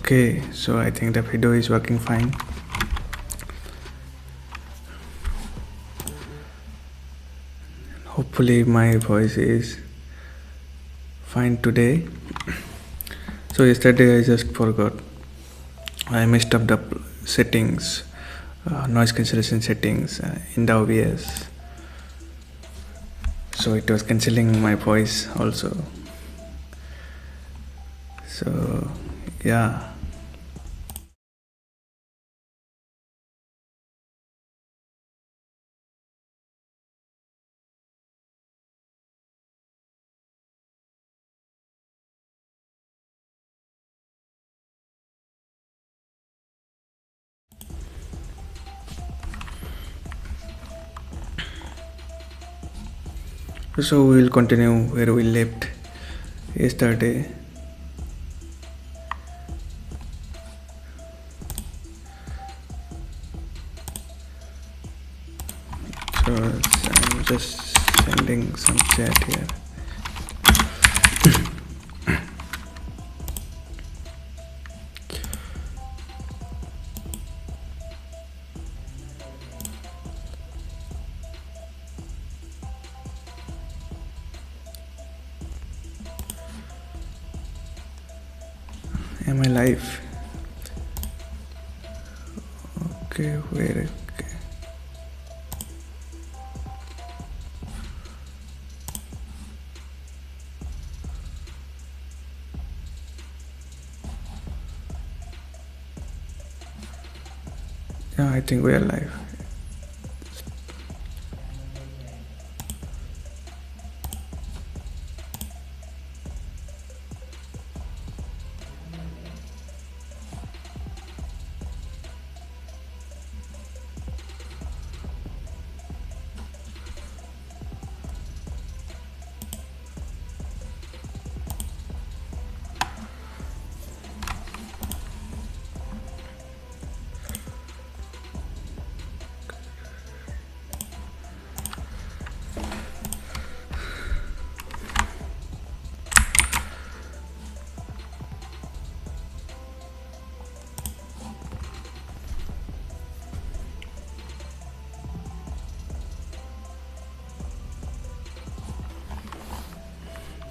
Okay, so I think the video is working fine. Hopefully my voice is fine today. So yesterday I just forgot. I messed up the settings, noise cancellation settings in the OBS. So it was cancelling my voice also. So yeah. So we will continue where we left yesterday. So I'm just sending some chat here. Am I live? Okay, where? Okay. Yeah, I think we are live.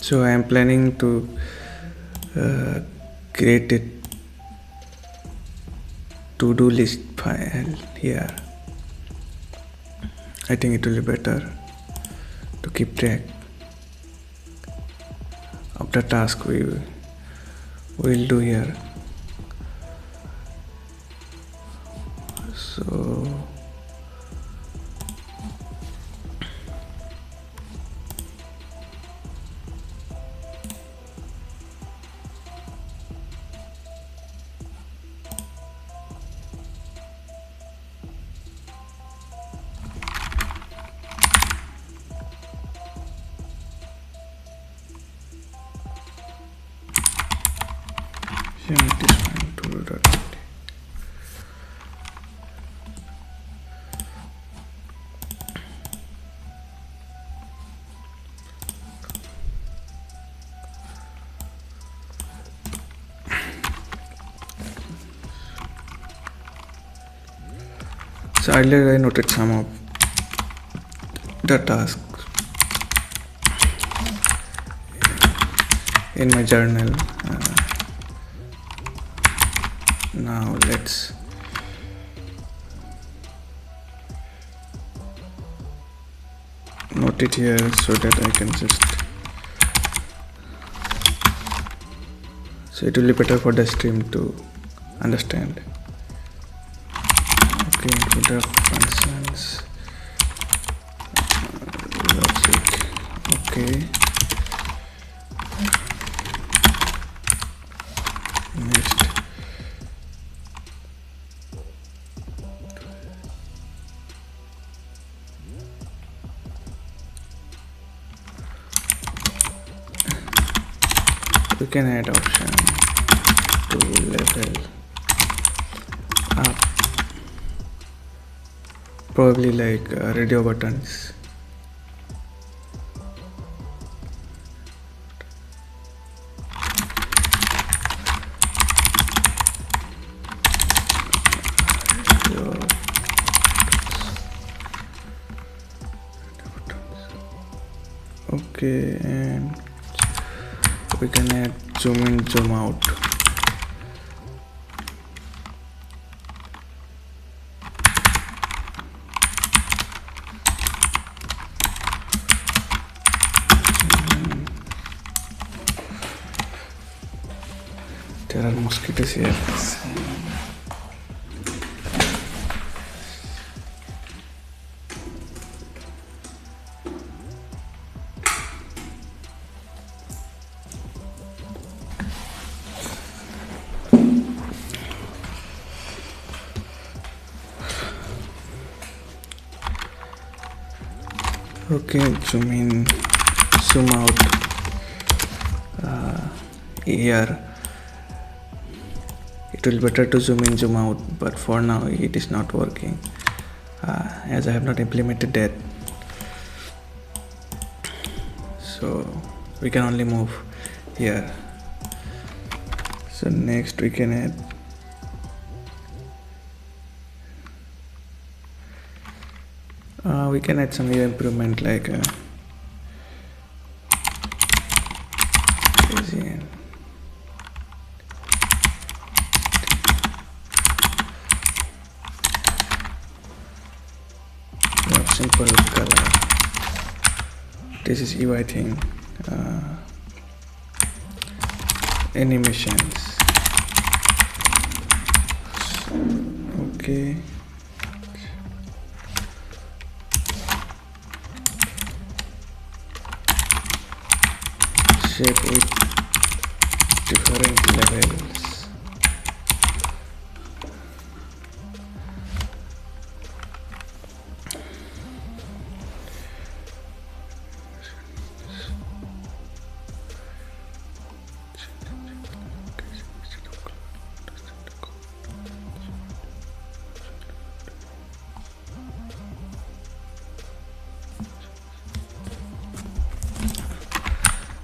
So I am planning to create a to-do list file here. I think it will be better to keep track of the task we will do here. So yeah, it is fine to do that. So earlier I noted some of the task in my journal. Now let's note it here so that I can just, so it will be better for the stream to understand. Okay, input the functions, logic. Okay, next we can add option to level up, probably like radio buttons. Okay, and we can add zoom in, zoom out. There are mosquitoes here. Okay, zoom in, zoom out. Here it will be better to zoom in, zoom out, but for now it is not working as I have not implemented that. So we can only move here. So next we can add some new improvement like simple color. This is UI thing. Animations. Okay. Shape with different levels.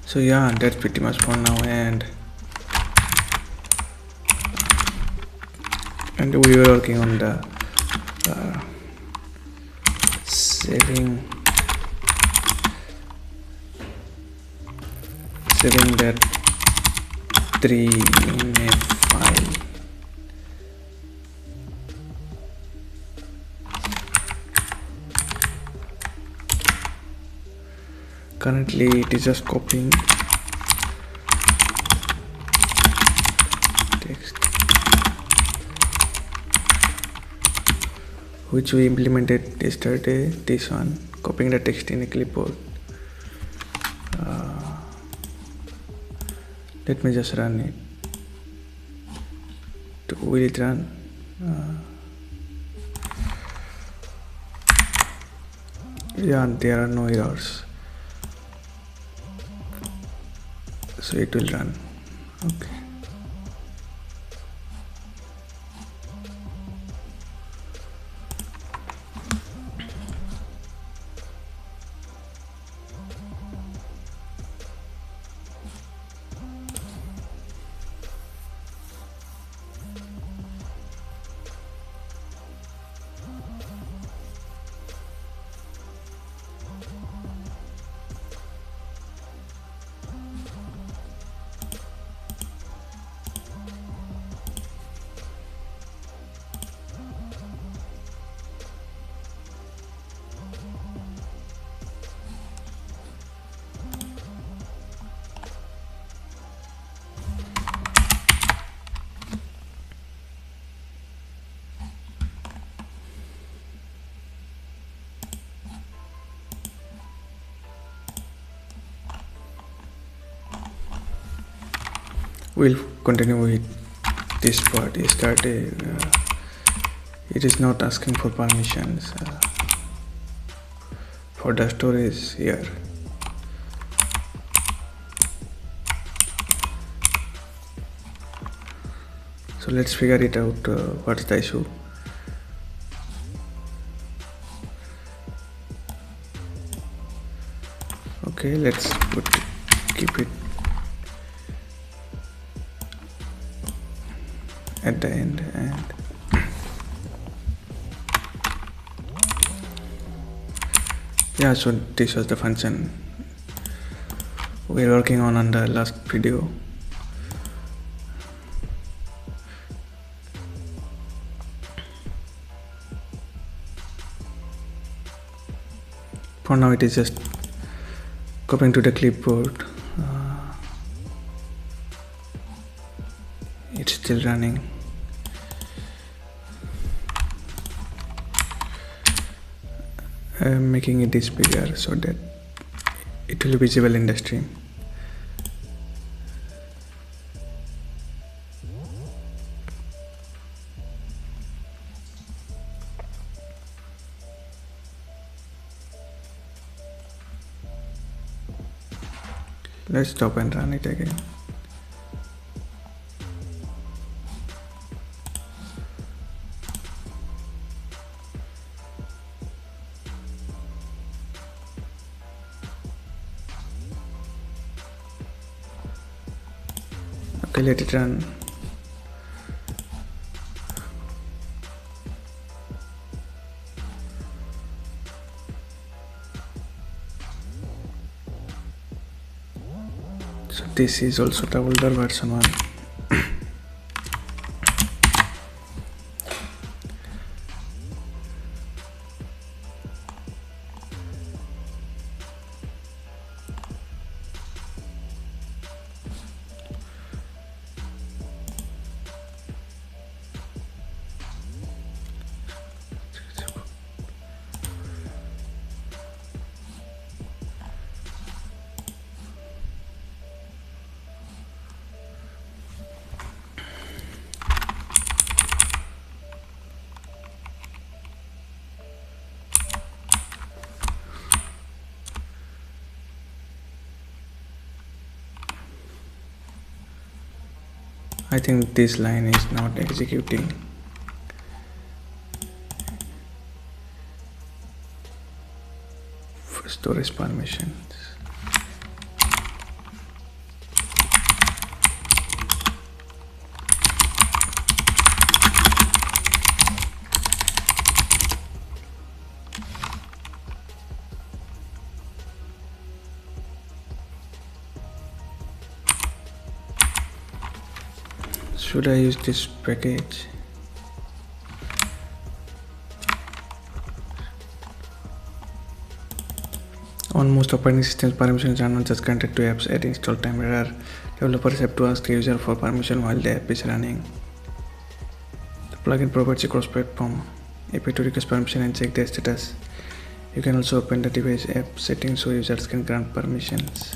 So yeah, that's pretty much for now, and we were working on the saving that 3 in a file. Currently it is just copying text which we implemented yesterday. This one, copying the text in a clipboard. Let me just run it. Will it run? Yeah, there are no errors. So it will run. Okay. We'll continue with this part. Yesterday it is not asking for permissions for the storage here. So let's figure it out. What's the issue? Okay, let's keep it at the end, and yeah, so this was the function we're working on the last video. For now it is just copying to the clipboard. It's still running. I'm making it this bigger so that it will be visible in the stream. Let's stop and run it again. Okay, let it run. So this is also the older version one. I think this line is not executing. For storage permissions. Should I use this package? On most operating systems, permissions are not just granted to apps at install time. Rather, developers have to ask the user for permission while the app is running. The plugin provides a cross-platform API to request permission and check the status. You can also open the device app settings so users can grant permissions.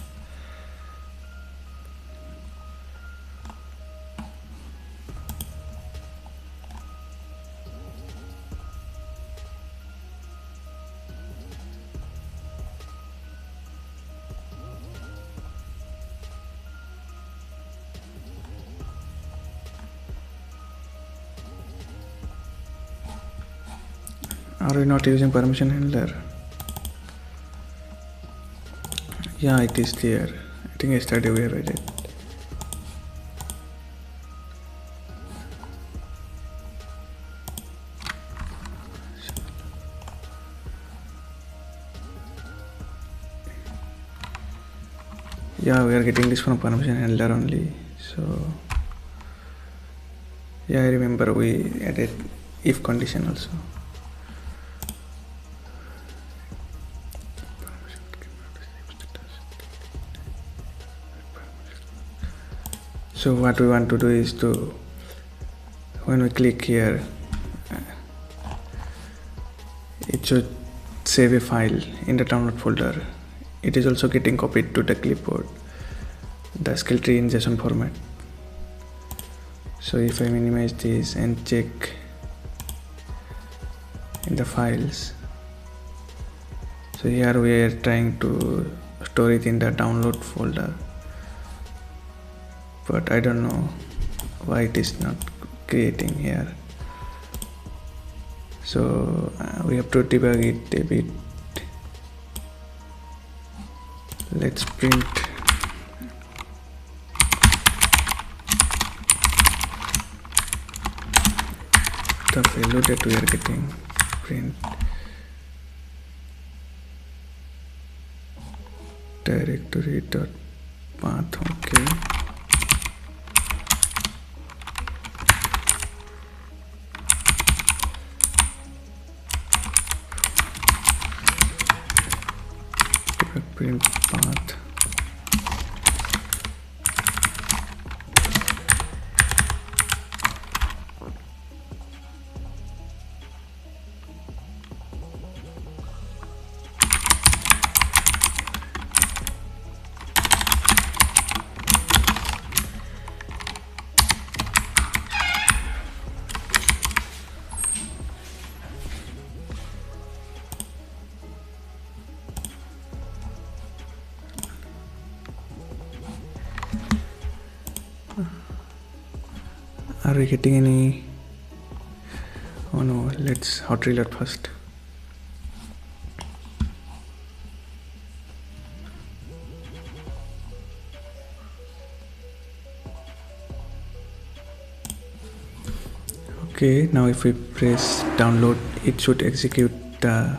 Are we not using permission handler? Yeah, it is there. I think yesterday we have added. Yeah, we are getting this from permission handler only. So yeah, I remember we added if condition also. So what we want to do is to, when we click here, it should save a file in the download folder. It is also getting copied to the clipboard, the SkillTree in JSON format. So if I minimize this and check in the files, so here we are trying to store it in the download folder, but I don't know why it is not creating here. So we have to debug it a bit. Let's print the value that we are getting. Print directory dot path. Okay, print path. Are we getting any? Oh no, let's hot reload first. Okay, now if we press download, it should execute the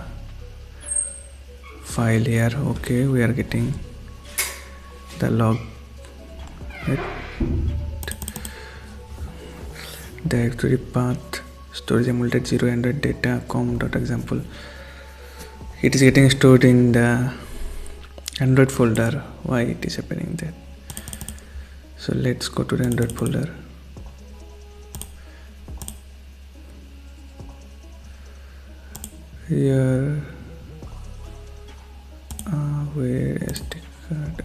file here. Okay, we are getting the log. Directory path storage emulated 0 Android data com.example. It is getting stored in the Android folder. Why it is happening there? So let's go to the Android folder. Here where SD card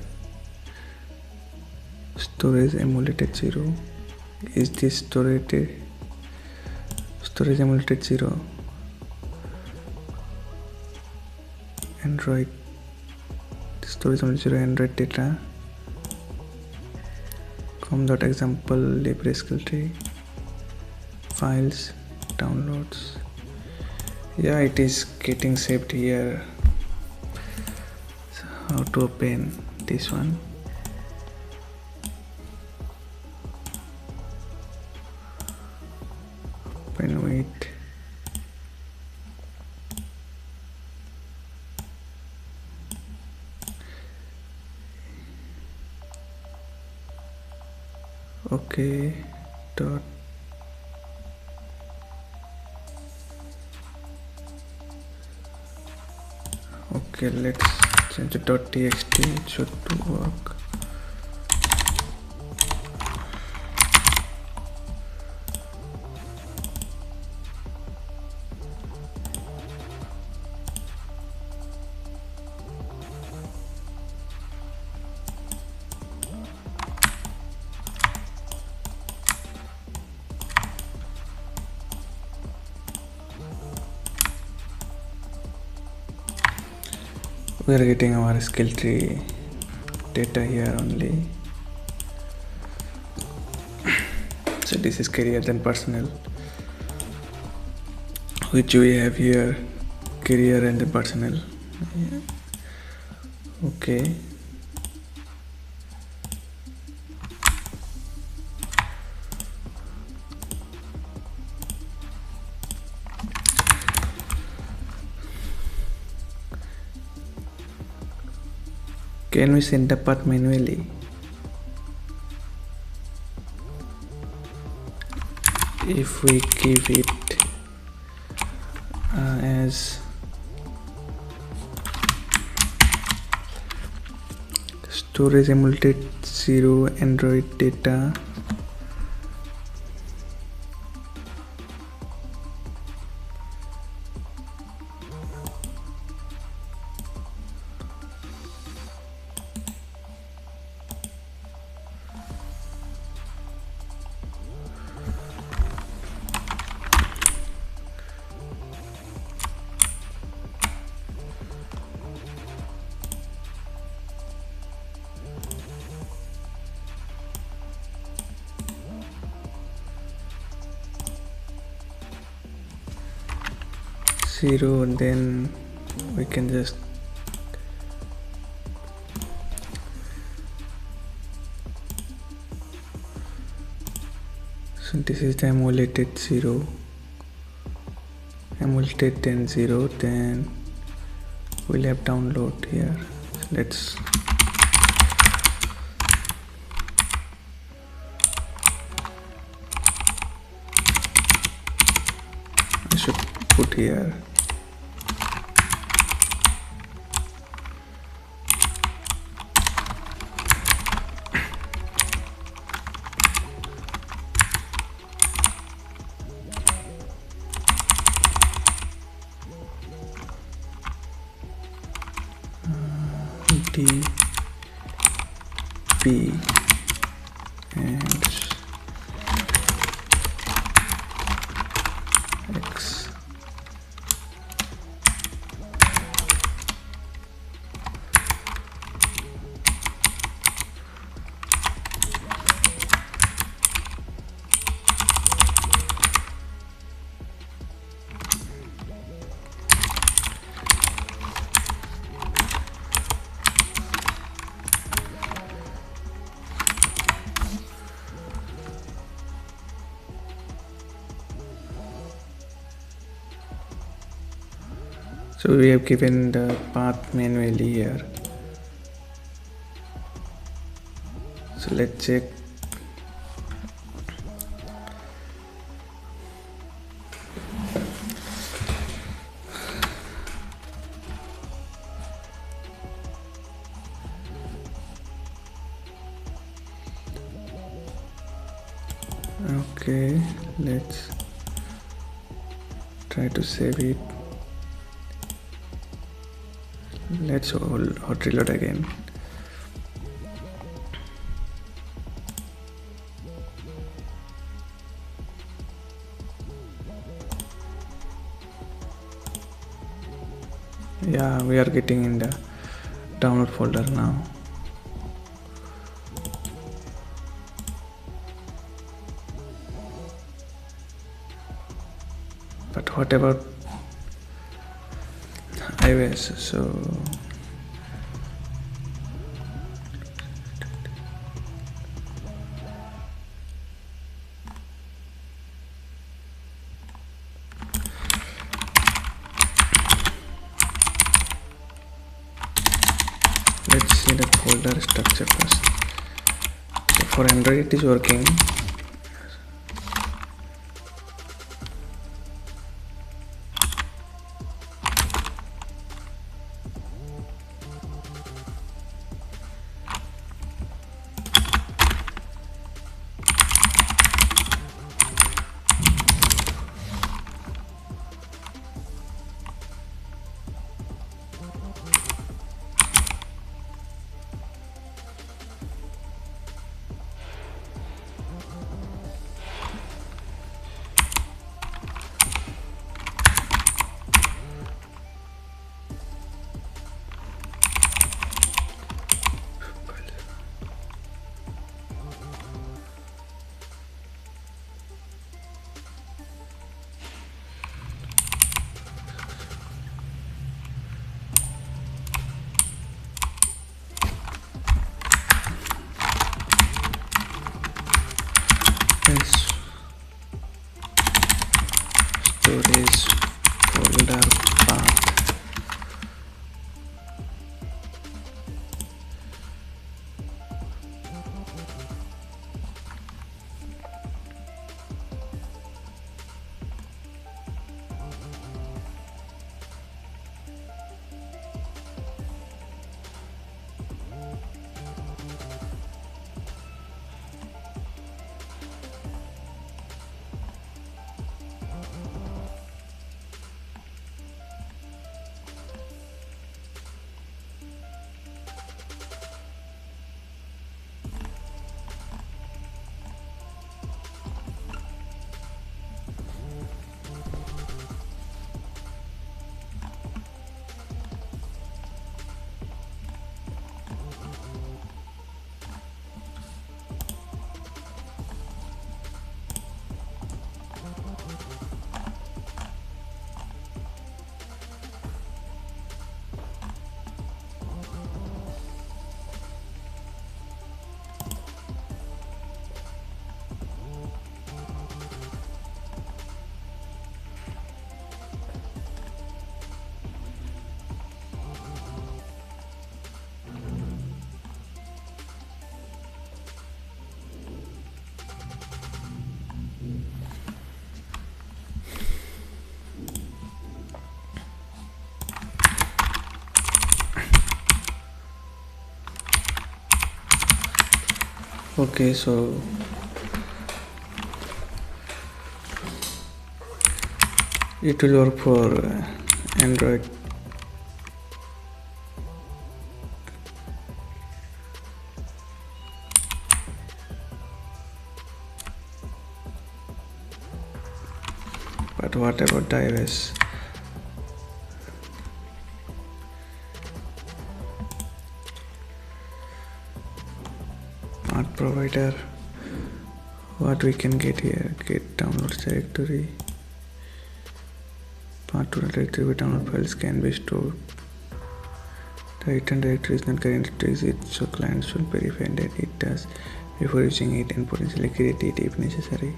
storage emulated 0. Is this storage emulated 0? Android storage emulated 0 Android data com.example Libre SkillTree files downloads. Yeah, it is getting saved here. So how to open this one? Open with okay dot okay, let's change to .txt. It should work. We are getting our skill tree data here only. So this is career then personal, which we have here, career and the personal. Yeah. Okay. Can we send the path manually? If we give it as storage emulated 0 Android data 0, and then we can just so this is the emulated 0, emulated then 0, then we'll have download here. Let's I should put here D P and X. So we have given the path manually here. So let's check. Okay, let's try to save it. Let's hot reload again. Yeah, we are getting in the download folder now. But what about iOS? So let's see the folder structure first. So for Android it is working. Okay, so it will work for Android. But what about the iOS? Art provider. What we can get here? Get downloads directory. Part 2 directory where download files can be stored. The return directory is not currently to exist, so clients should verify that it does before using it and potentially create it if necessary.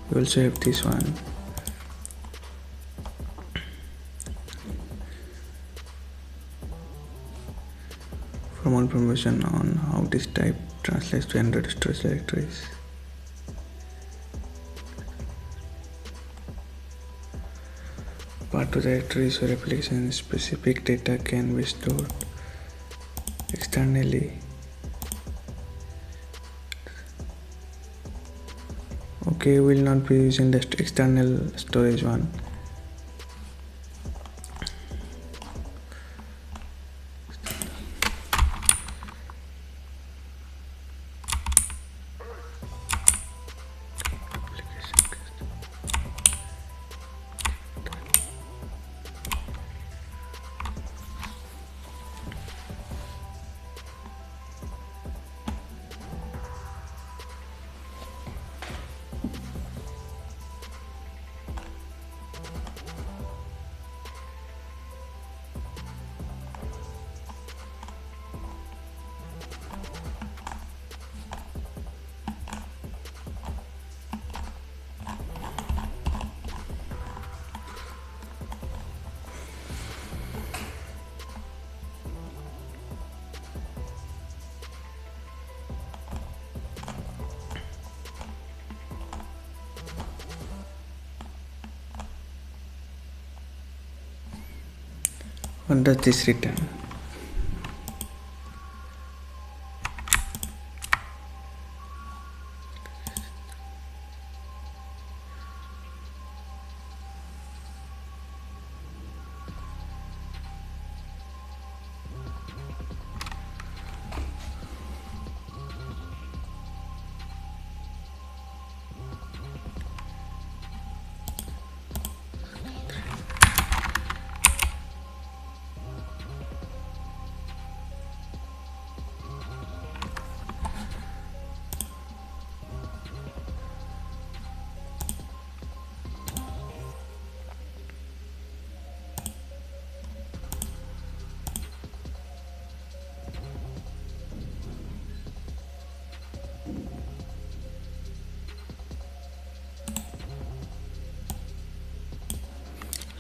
We also have this one. For more information on how this type translates to Android storage directories. Part 2 directories where application specific data can be stored externally. Okay, we will not be using the external storage one. What does this return?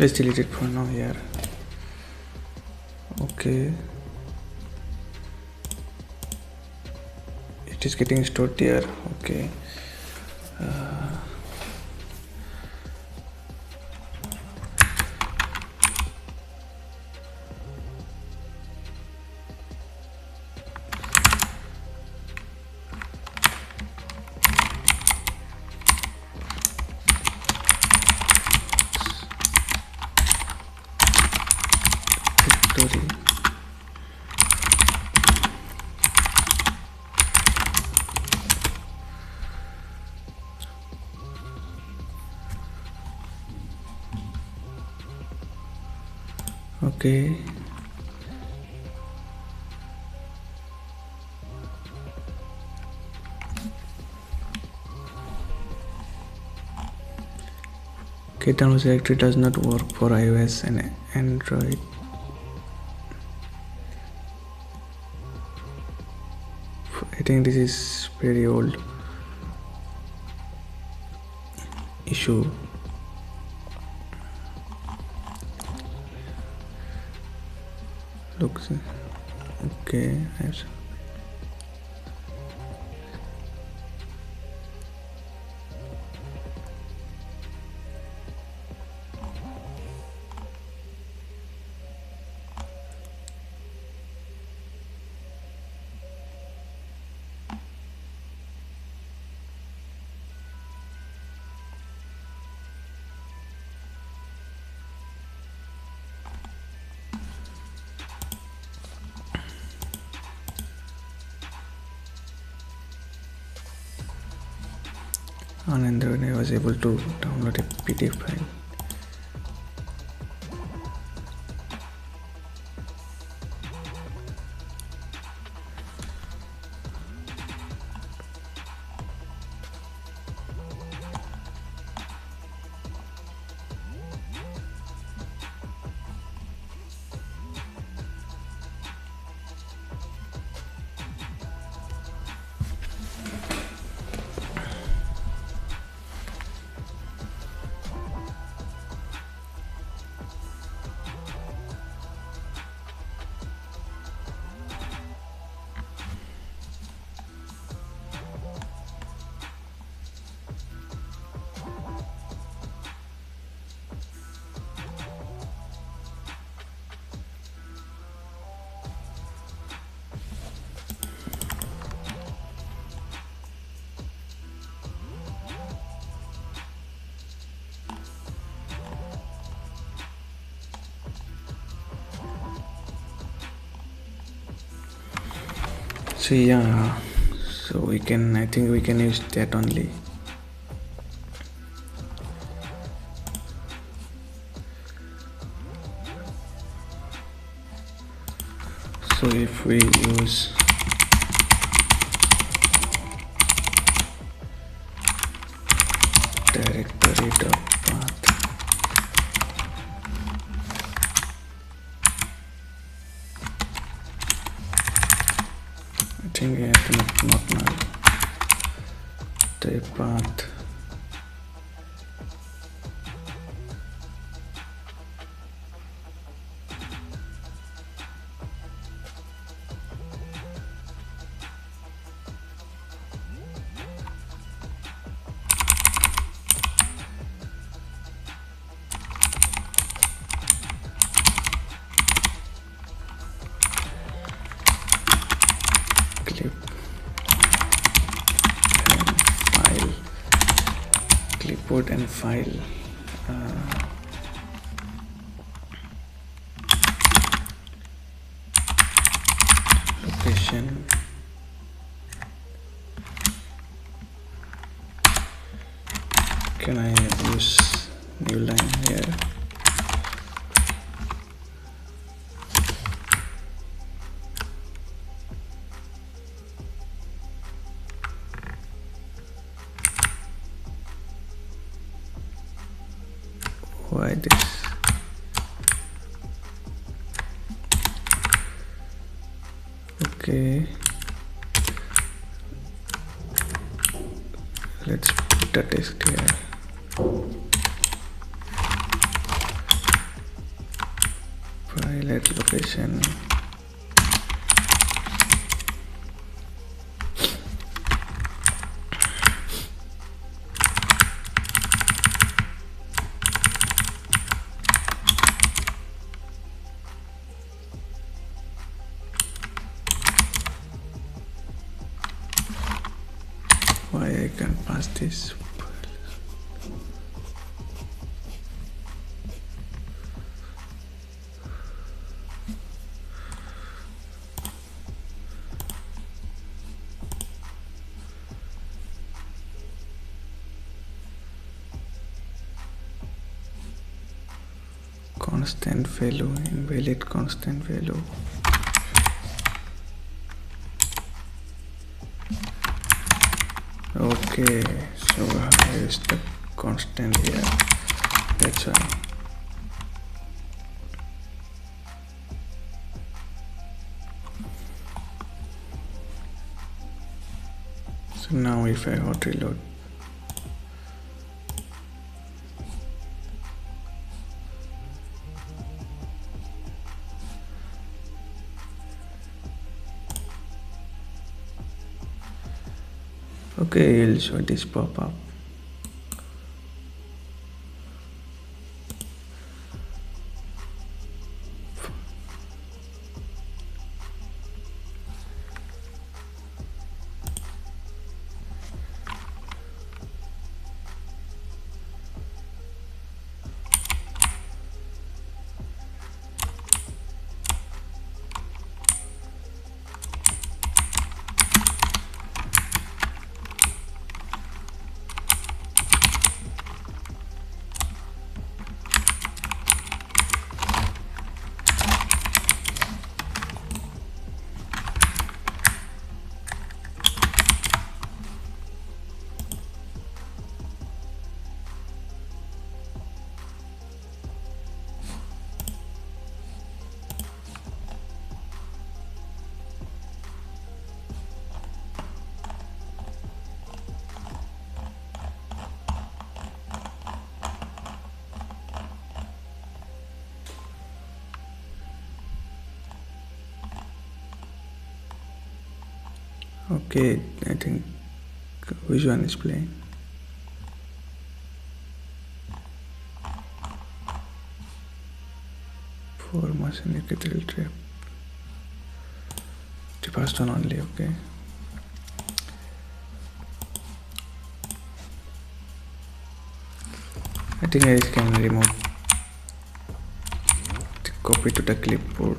Let's delete it for now here. Okay, it is getting stored here. Okay, story. Okay, download directory does not work for iOS and Android. I think this is very old issue. Looks okay. I have some. and then I was able to download a PDF file. So yeah, so I think we can use that only. So if we use directory.path, I think we have to not null the path clip and file, clipboard and file. Location, can I use new line here? Why this? Okay, let's put a text here. File at location. Why I can't pass this? Constant value, invalid constant value. Okay, so I use the constant here, that's why. So now if I hot reload, okay, it'll show this pop-up. Okay, I think which one is playing? For machine cathedral trap. The first one only, okay. I think I can remove the copy to the clipboard.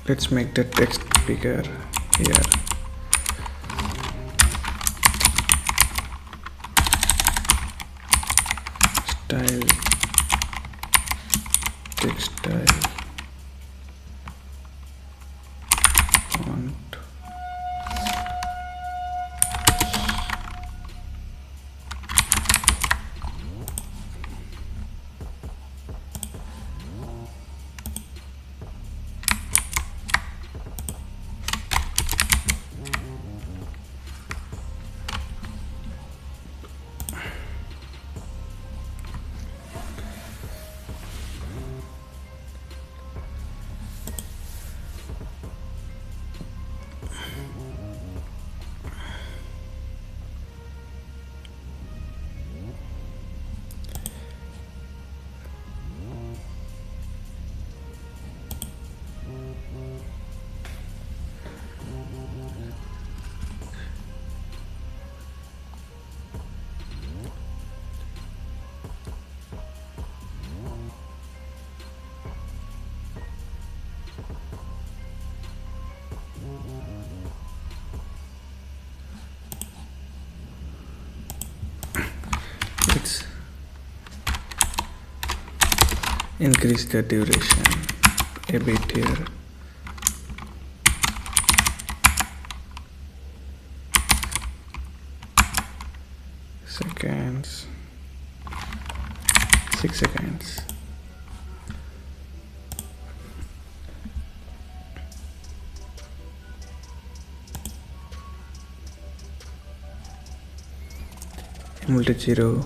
Let's make the text bigger here. Style, text style, font. Let's increase the duration a bit here. Seconds, 6 seconds. Multi-zero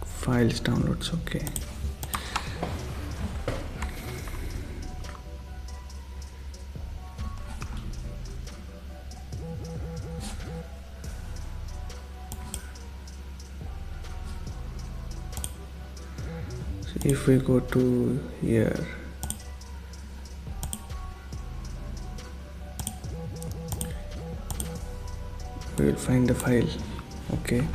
files downloads, okay. So if we go to here, we will find the file, okay.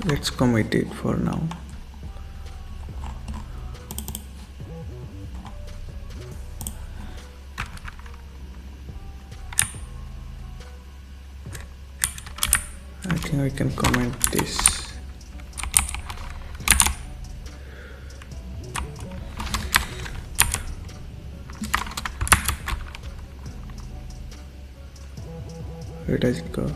Let's commit it for now. I think we can comment this. Where does it go?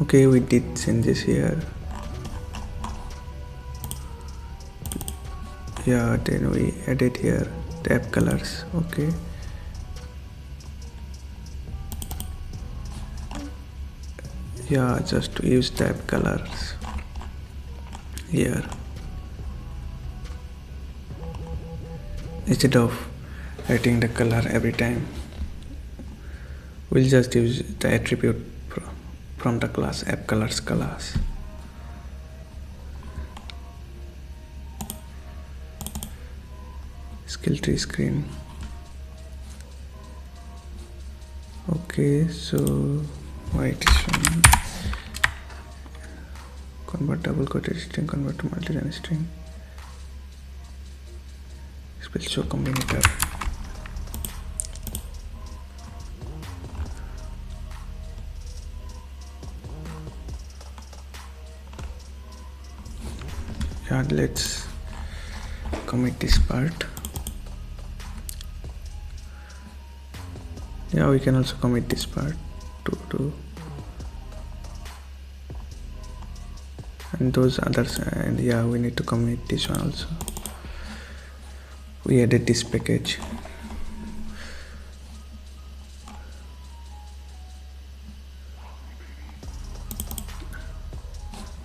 Okay, we did changes here. Yeah, then we added here tab colors. Okay, yeah, just to use tab colors here instead of writing the color every time. We'll just use the attribute from the class app colors class. Skill tree screen. Okay, so wait, convert double quoted string, convert to multi-line string. Spell show combinator. Yeah, let's commit this part. Yeah, we can also commit this part to and those others, and yeah, we need to commit this one also. We added this package.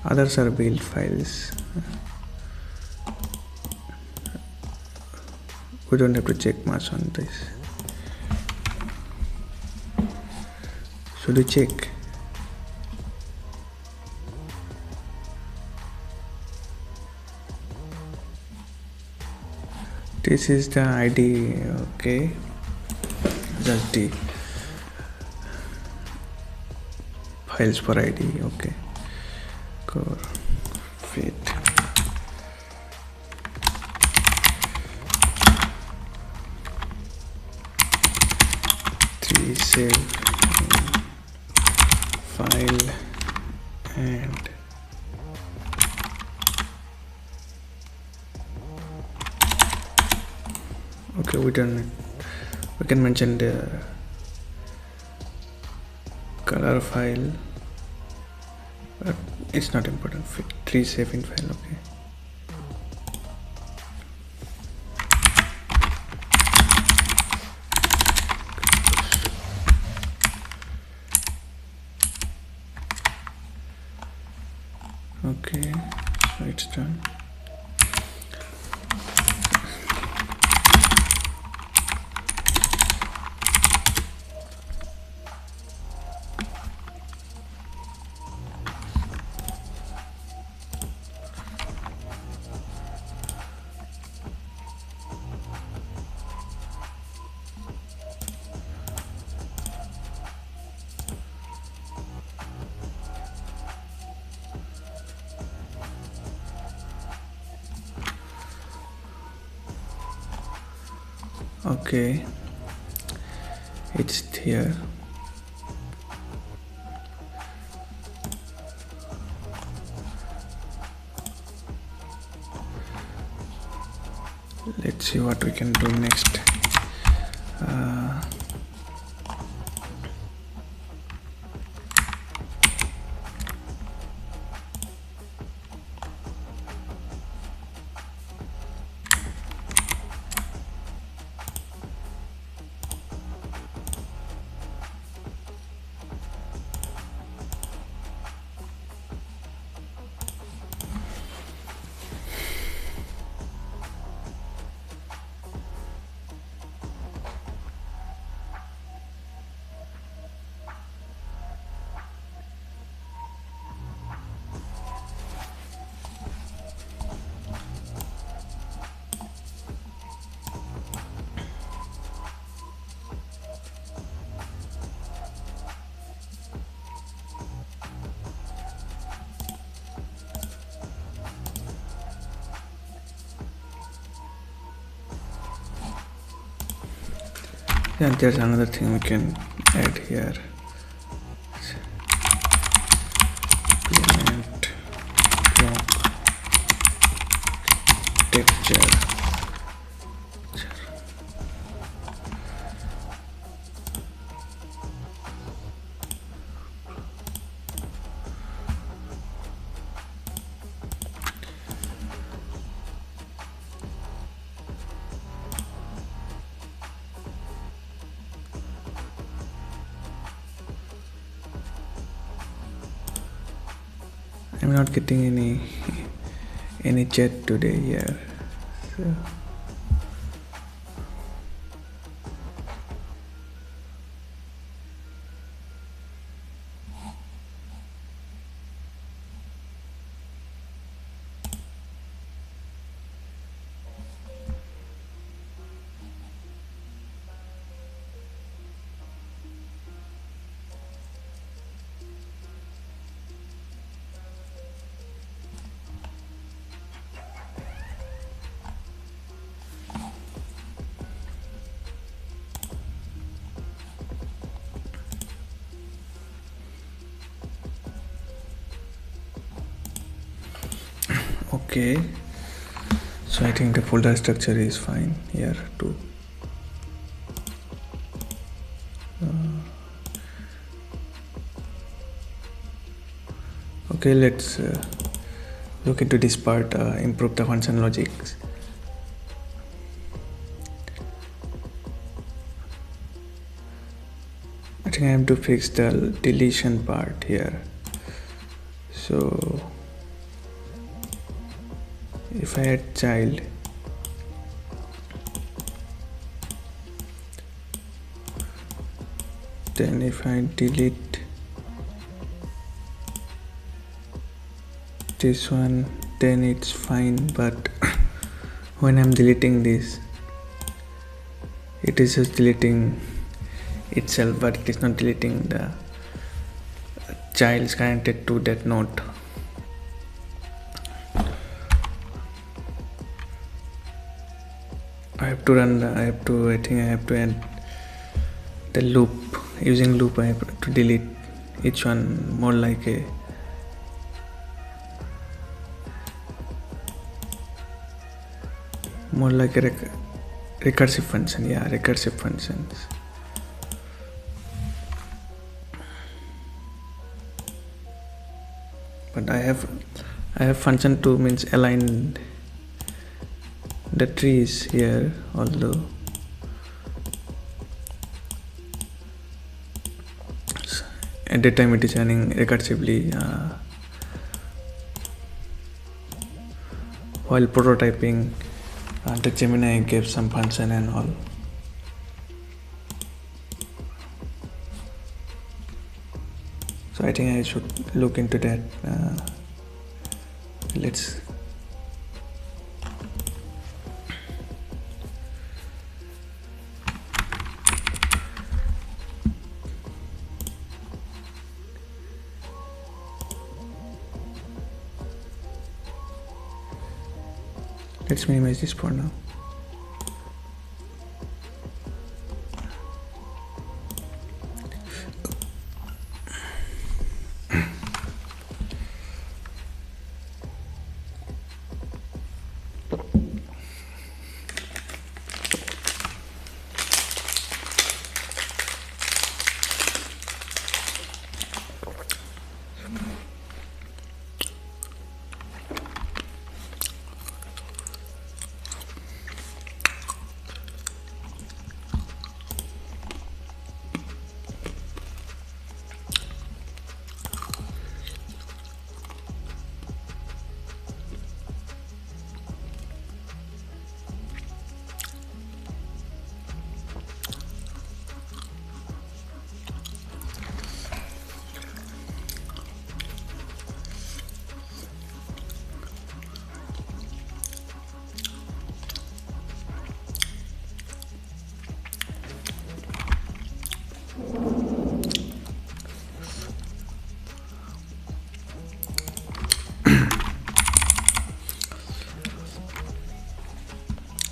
Others are build files. We don't have to check much on this. Should we check? This is the ID. Okay, just the files for ID. Okay, core fit. Three save file and okay, we can mention the color file, but it's not important. Fit tree save in file. Okay, okay, so it's done. Okay, it's here. Let's see what we can do next. And there's another thing we can add here. Implement block texture. I'm not getting any chat today here. So okay, so I think the folder structure is fine here too. Okay, let's look into this part, improve the function logics. I think I have to fix the deletion part here. So if I add child, then if I delete this one, then it's fine, but when I'm deleting this, it is just deleting itself, but it is not deleting the childs connected to that node. I think I have to add the loop. Using loop, I have to delete each one more like a recursive function. Yeah, recursive functions. But I have function 2 means align the trees here, although at that time it is running recursively while prototyping. The Gemini gave some function and all. So I think I should look into that. Let's minimize this for now.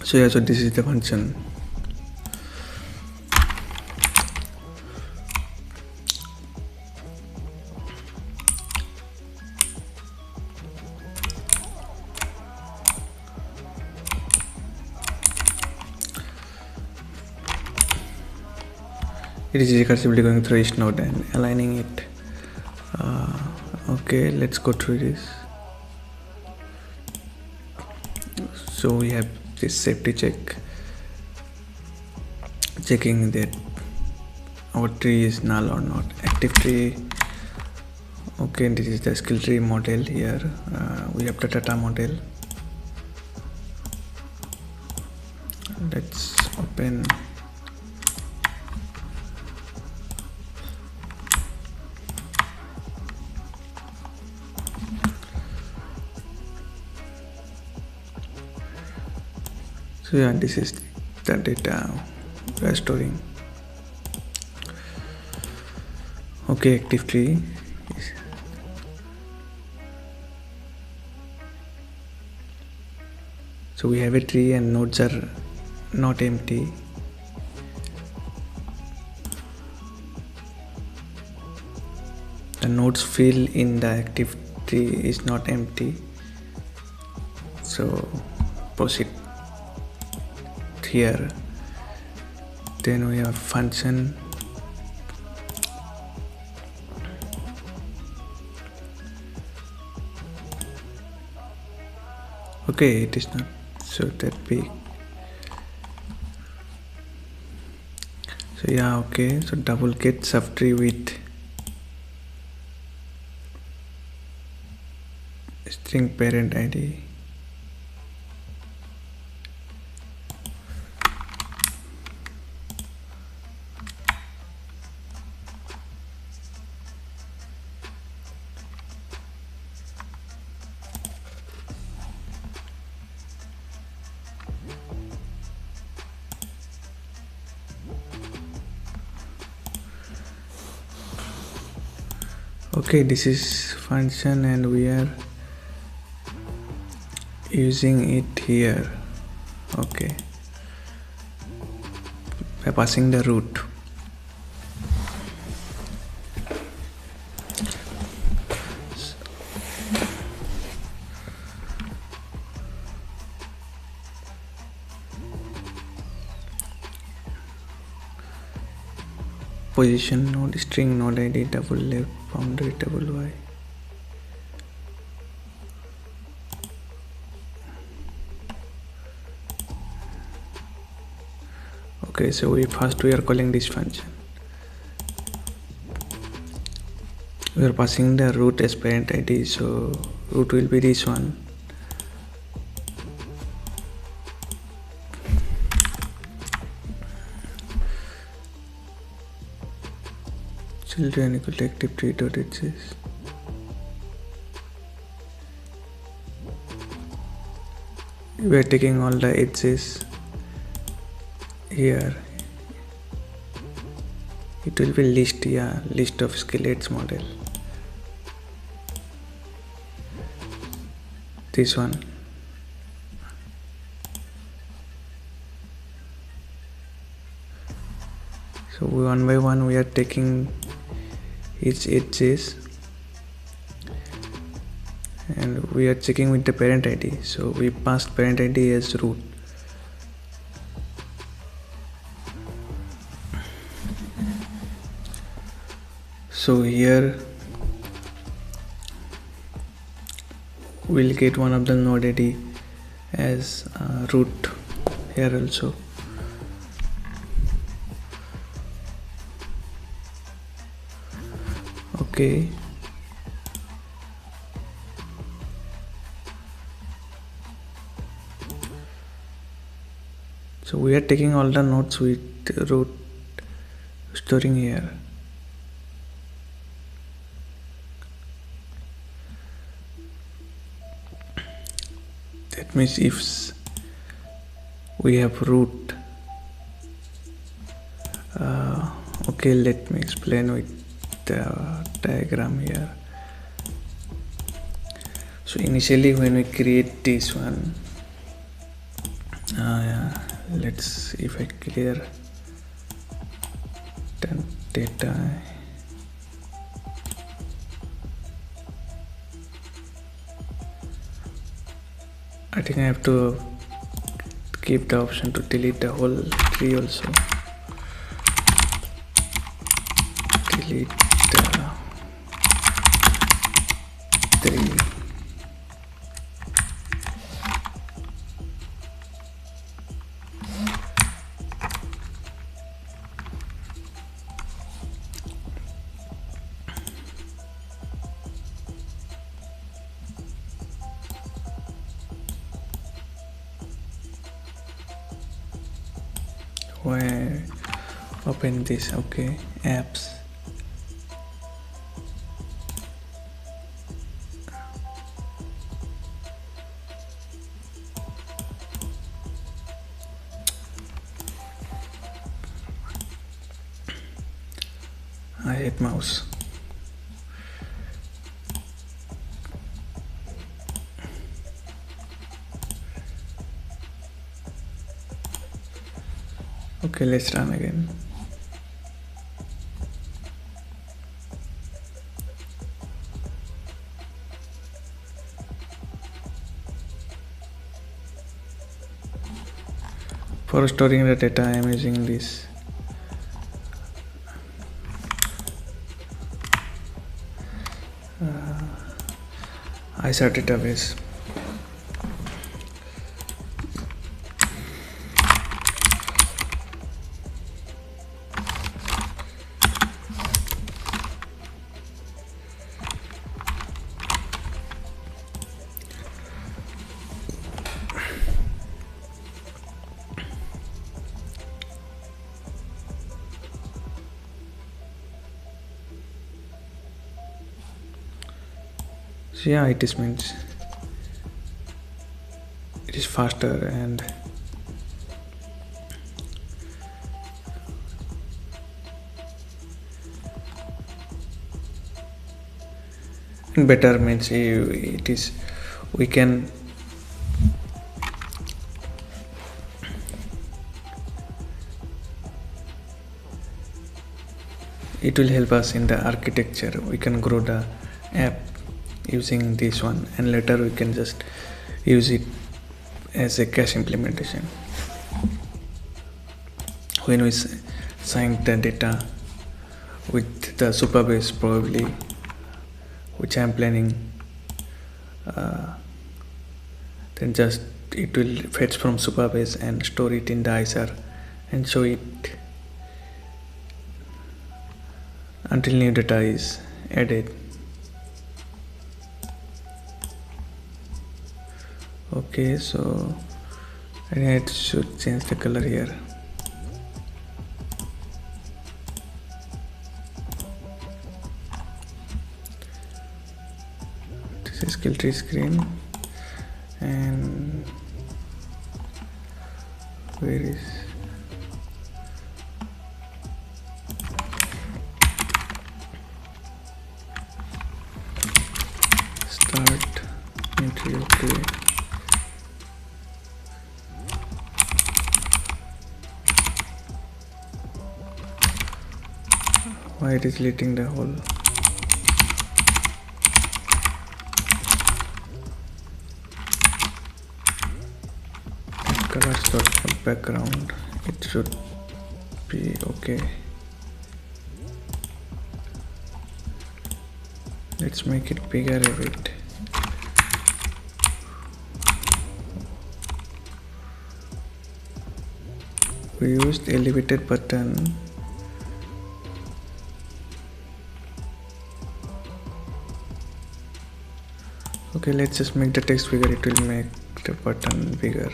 So yeah, so this is the function. It is recursively going through each node and aligning it. Okay, let's go through this. So we have this safety check, checking that our tree is null or not, active tree Okay, this is the skill tree model. Here we have the data model. Let's open. So yeah, this is the data we are storing. Okay, active tree. So we have a tree and nodes are not empty. The nodes field in the active tree is not empty. So proceed here. Then we have function. Okay, it is not so that big. So yeah, okay. So double get subtree with string parent ID. Okay, this is function and we are using it here. Okay, by passing the root. Position node, string node ID, double left boundary, double y. Okay, so we are calling this function. We are passing the root as parent ID, so root will be this one. Children equal to active tree dot edges. We are taking all the edges here. It will be list, yeah, list of skillets model. This one. So one by one we are taking each edges and we are checking with the parent ID. So we passed parent ID as root. So here we'll get one of the node ID as root here also. Okay. So we are taking all the nodes with root storing here. That means if we have root, okay, let me explain with the diagram here. So initially when we create this one, let's see if I clear the data. I think I have to keep the option to delete the whole tree also. Delete the tree. why open this. Okay, apps. I hate mouse. Okay, let's run again. For storing the data, I am using this ISR database. So yeah, it is means it is faster and better means it is we can it will help us in the architecture. We can grow the app using this one, and later we can just use it as a cache implementation when we sync the data with the Supabase, probably, which I am planning. Then just it will fetch from Supabase and store it in the ISR and show it until new data is added. Okay, so I think I should change the color here. This is SkillTree screen, and where is start entry? Okay. Why it is deleting the whole? Colors dot background. It should be okay. Let's make it bigger a bit. We used elevated button. Okay, let's just make the text bigger. It will make the button bigger.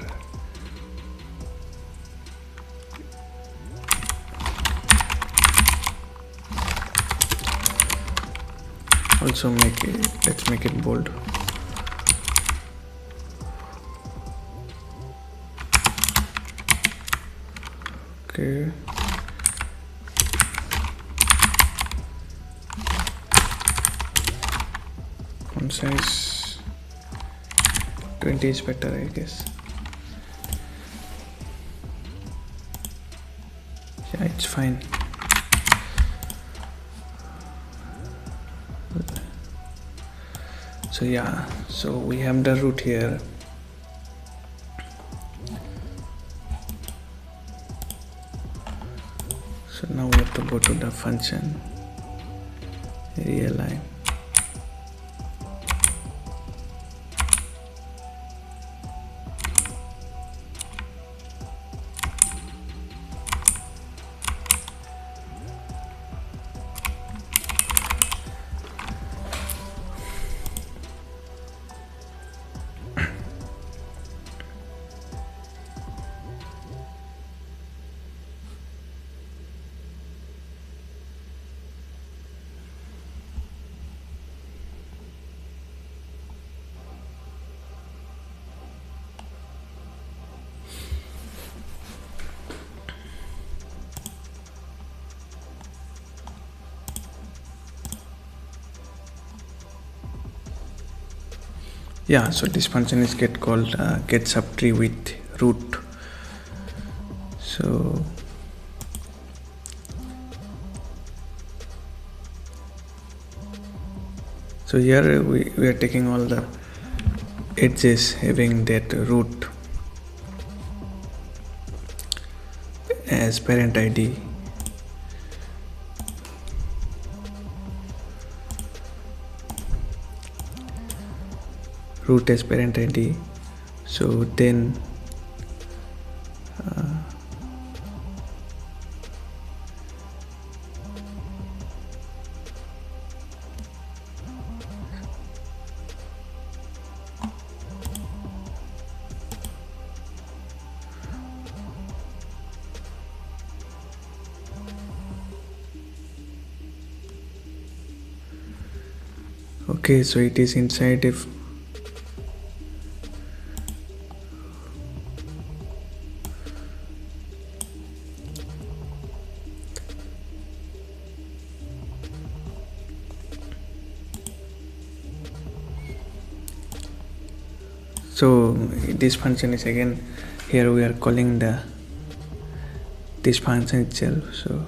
Also let's make it bold. Okay. Font size 20 is better, I guess. Yeah, it's fine. So yeah, so we have the root here. So now we have to go to the function, realign. Yeah, so this function is get called get subtree with root. So here we are taking all the edges having that root as parent ID. Root as parent ID. So then okay, so it is inside if so this function is again here we are calling this function itself. So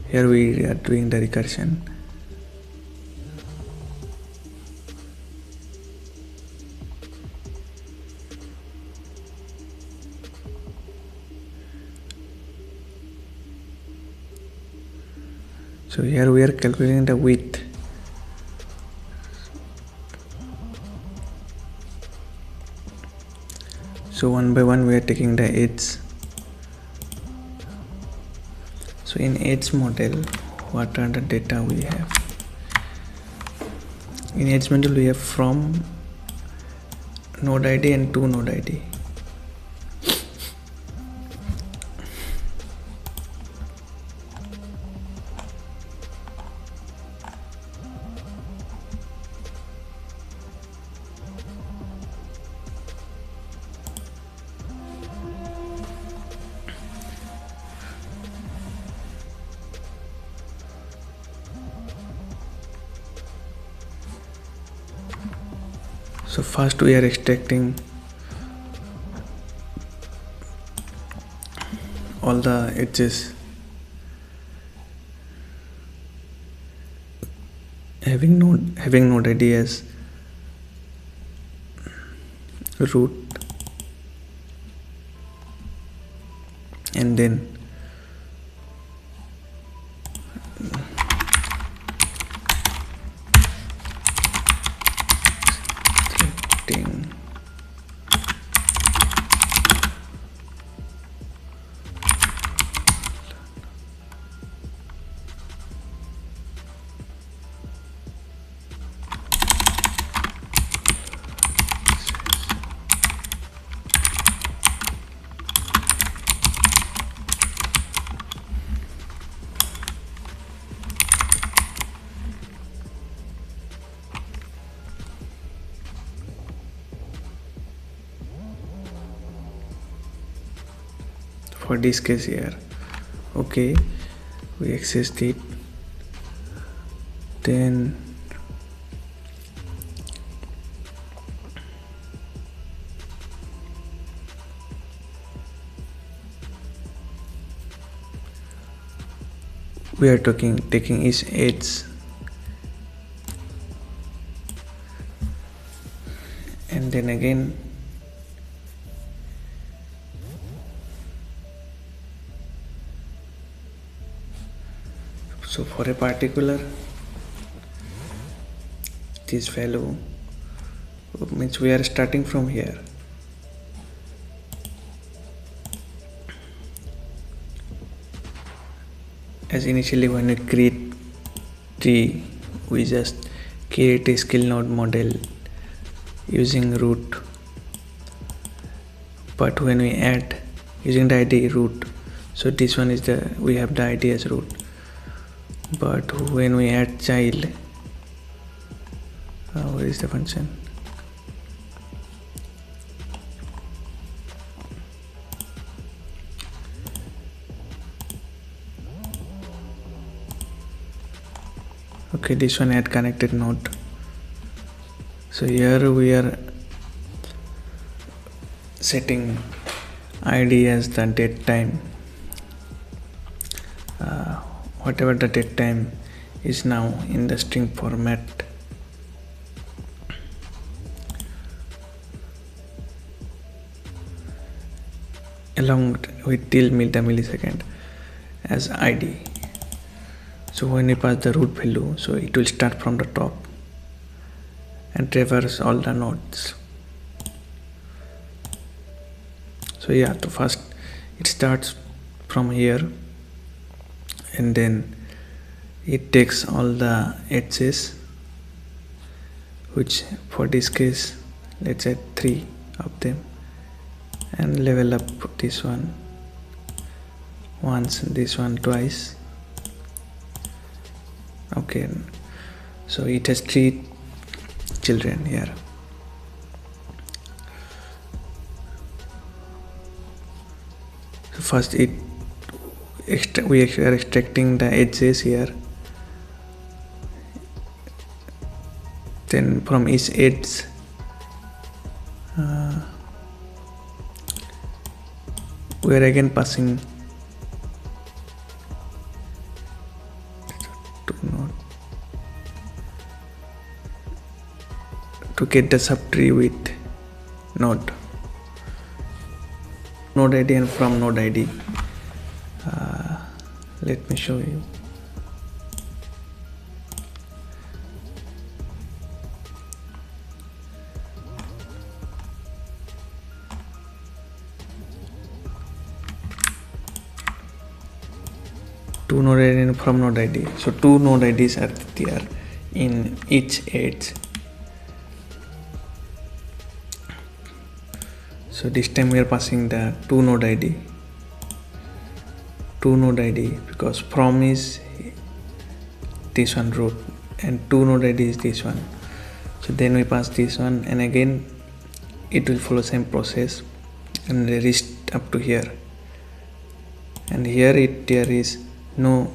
here we are doing the recursion. So here we are calculating the width. So one by one we are taking the edge. So in edge model, what are the data we have? In edge model we have from node ID and to node ID. So first we are extracting all the edges having node ID as root, and then selecting for this case here. Okay, we access it, then we are taking each edge and then again so for a particular this value means we are starting from here. As initially when we create tree, we just create a skill node model using root, but when we add using the ID root, so this one is we have the ID as root, but when we add child, where is the function? Okay, this one add connected node. So here we are setting id as the date time. Whatever the date time is now in the string format. Along with till the millisecond as id. So when we pass the root value, so it will start from the top and traverse all the nodes. So yeah, so first it starts from here, and then it takes all the edges, which for this case let's add 3 of them, and level up this one once, this one twice. Okay, so it has 3 children here. So first we are extracting the edges here, then from each edge we are again passing to get the subtree with node id, and from node id let me show you. Two node id and from node id. So 2 node ids are there in each edge. So this time we are passing the 2 node id because from is this one root and 2 node id is this one. So then we pass this one, and again it will follow same process and reach up to here, and here there is no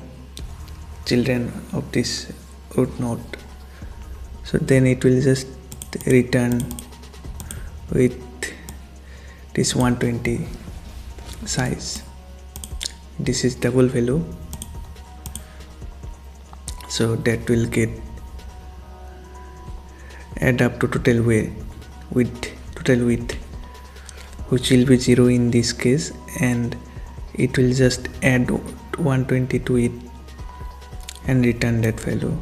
children of this root node. So then it will just return with this 120 size. This is double value, so that will get add up to total width, which will be 0 in this case, and it will just add 120 to it and return that value.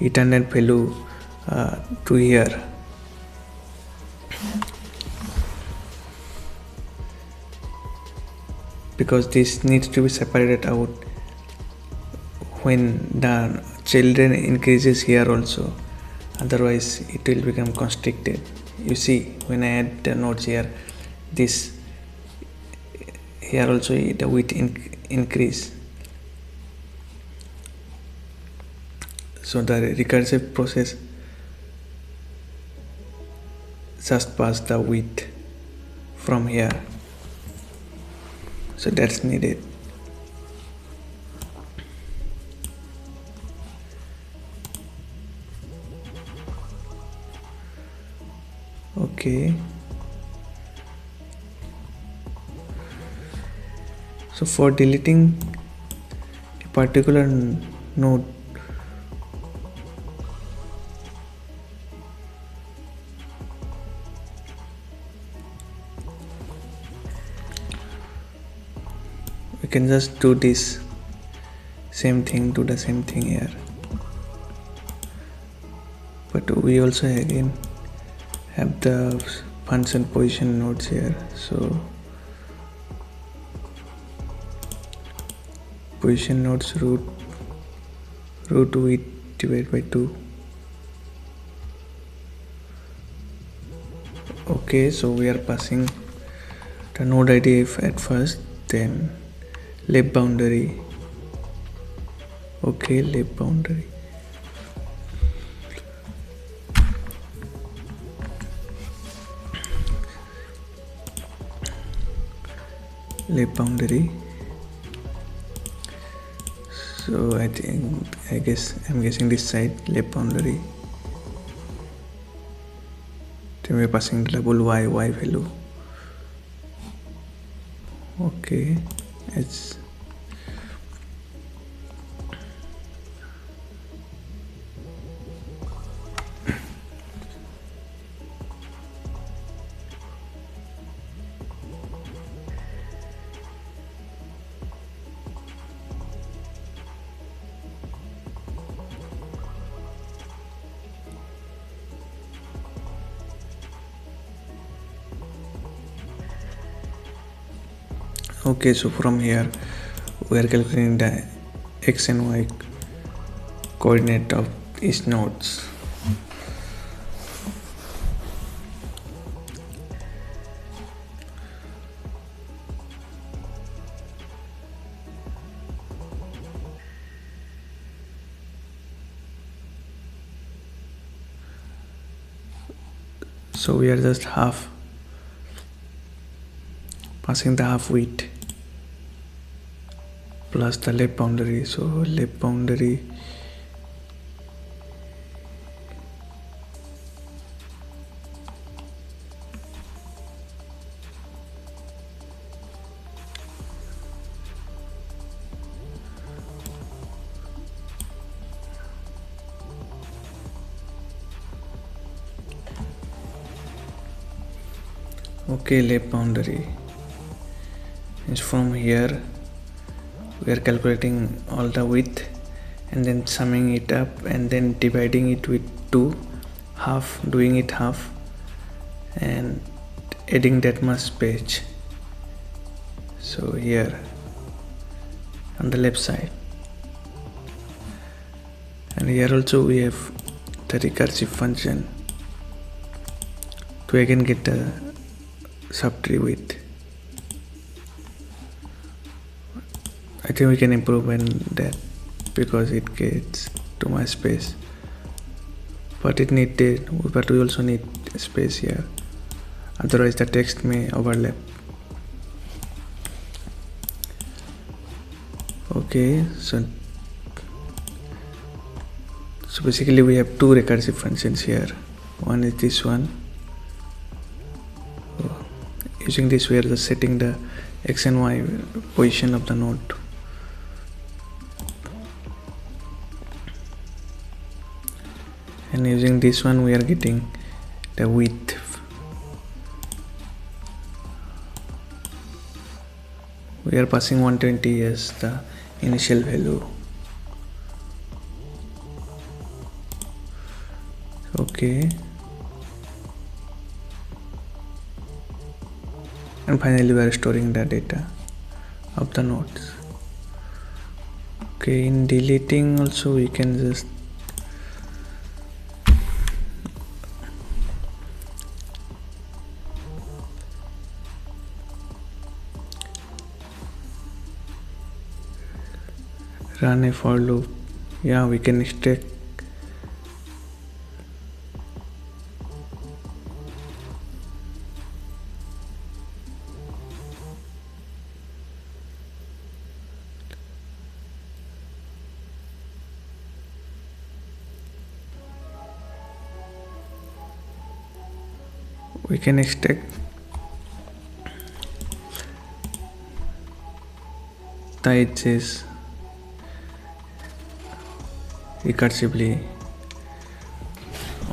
Return that value to here. Because this needs to be separated out when the children increases here also, otherwise it will become constricted. You see, when I add the nodes here, this here also the width increase. So the recursive process just pass the width from here. So that's needed. Okay. So for deleting a particular node, we can just do this same thing, do the same thing here, but we also again have the function position nodes here. So position nodes root width divided by 2. Okay, so we are passing the node id at first, then left boundary. Okay, left boundary. Left boundary. So I'm guessing this side left boundary. Then we're passing the label y value. Okay, it's okay. So from here we are calculating the x and y coordinate of each nodes. So we are just passing the half width plus the left boundary. So left boundary okay, left boundary is from here we are calculating all the width and then summing it up and then dividing it with 2, doing it half and adding that much space. So here on the left side, and here also we have the recursive function to again get the subtree width. I think we can improve on that because it gets too much space, but we also need space here, otherwise the text may overlap. Okay, so basically we have two recursive functions here. One is this one. Using this we are just setting the x and y position of the node. And using this one we are getting the width. We are passing 120 as the initial value. Okay. And finally we are storing the data of the nodes. Okay, in deleting also we can just run a for loop. Yeah, we can extract the edges recursively,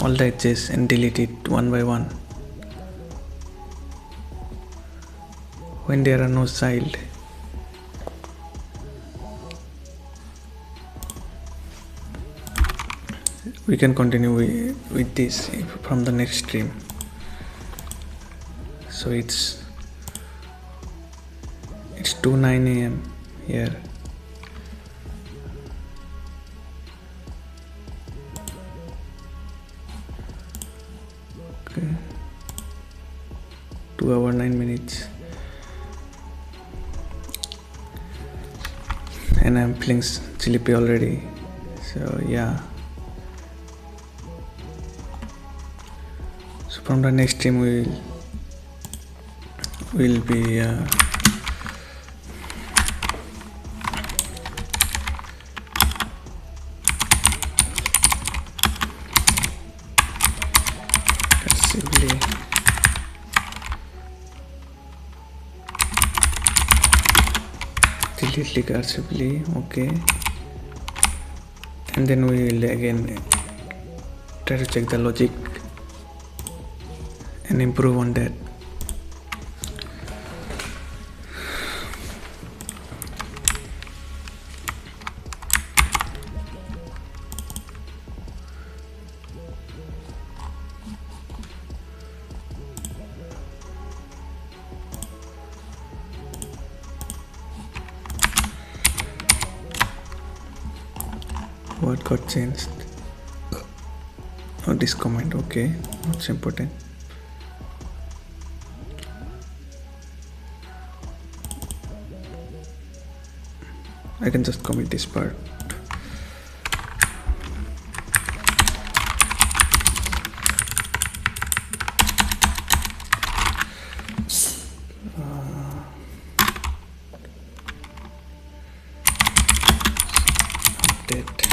all the edges, and delete it one by one when there are no child. We can continue with this from the next stream. So it's 2:09 a.m. here. Okay, 2 hours 9 minutes, and I'm feeling sleepy already. So yeah. So from the next stream we'll be delete recursively. Okay, and then we will again try to check the logic and improve on that. What got changed? Oh, this comment. Okay, what's important? I can just commit this part. Update.